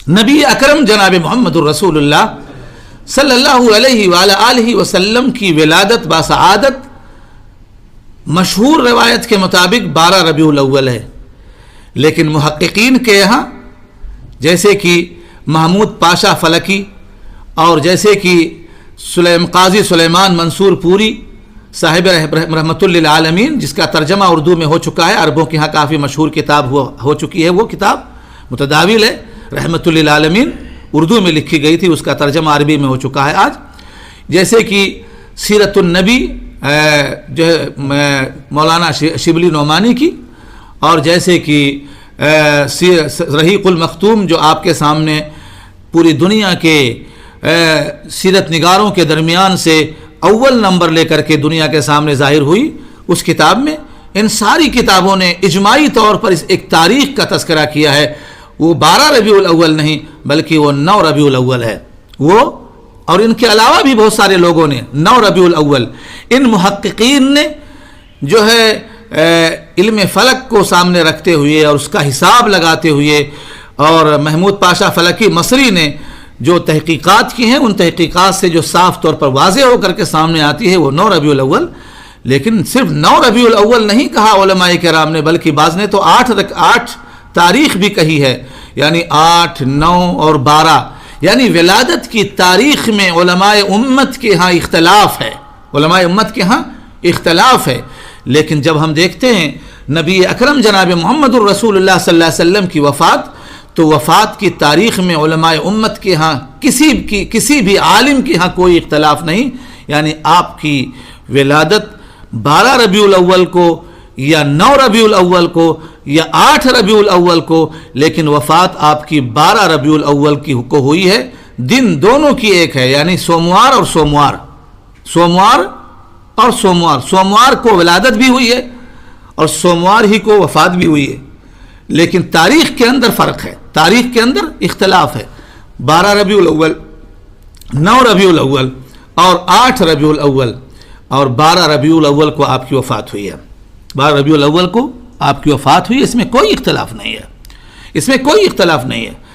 نبی اکرم جناب محمد الرسول اللہ صلی اللہ علیہ وآلہ وسلم کی ولادت باسعادت مشہور روایت کے مطابق 12 ربیع الاول ہے، لیکن محققین کے یہاں جیسے کہ محمود پاشا فلکی اور جیسے کہ قاضی سلیمان منصور پوری صاحب رحمت للعالمین، جس کا ترجمہ اردو میں ہو چکا ہے، عربوں کے ہاں کافی مشہور کتاب ہو چکی ہے، وہ کتاب متداول ہے رحمت للعالمین، اردو میں لکھی گئی تھی، اس کا ترجمہ عربی میں ہو چکا ہے آج. جیسے کہ سیرت النبی جو ہے مولانا شبلی نعمانی کی، اور جیسے کہ رحیق المختوم جو آپ کے سامنے پوری دنیا کے سیرت نگاروں کے درمیان سے اول نمبر لے کر کے دنیا کے سامنے ظاہر ہوئی، اس کتاب میں ان ساری کتابوں نے اجماعی طور پر اس ایک تاریخ کا تذکرہ کیا ہے. وہ 12 ربیع الاول نہیں بلکہ وہ 9 ربیع الاول ہے. وہ اور ان کے علاوہ بھی بہت سارے لوگوں نے 9 ربیع الاول، ان محققین نے جو ہے علم فلک کو سامنے رکھتے ہوئے اور اس کا حساب لگاتے ہوئے، اور محمود پاشا فلکی مصری نے جو تحقیقات کی ہیں، ان تحقیقات سے جو صاف طور پر واضح ہو کر کے سامنے آتی ہے وہ 9 ربیع الاول. لیکن صرف 9 ربیع الاول نہیں کہا علماء کرام نے، بلکہ بعض نے تو 8 تاریخ بھی کہی ہے، یعنی 8، 9 اور 12، یعنی ولادت کی تاریخ میں علماء امت کے ہاں اختلاف ہے، علماء امت کے ہاں اختلاف ہے. لیکن جب ہم دیکھتے ہیں نبی اکرم جناب محمد الرسول اللہ صلی اللہ علیہ وسلم کی وفات، تو وفات کی تاریخ میں علماء امت کے ہاں کسی بھی عالم کے ہاں کوئی اختلاف نہیں، یعنی آپ کی ولادت 12 ربیع الاول کو یا 9 ربیع الاول کو یا 8 ربیع الاول کو، لیکن وفات آپ کی 12 ربیع الاول کو ہوئی ہے. دن دونوں کی ایک ہے، یعنی سوموار اور سوموار، سوموار اور سوموار، سوموار کو ولادت بھی ہوئی ہے اور سوموار ہی کو وفات بھی ہوئی ہے. لیکن تاریخ کے اندر فرق ہے، تاریخ کے اندر اختلاف ہے. 12 ربیع الاول، 9 ربیع الاول اور 8 ربیع الاول اور 12 ربیع الاول کو آپ کی وفات ہوئی ہے. 12 ربیع الاول کو آپ کی وفات ہوئی، اس میں کوئی اختلاف نہیں ہے، اس میں کوئی اختلاف نہیں ہے.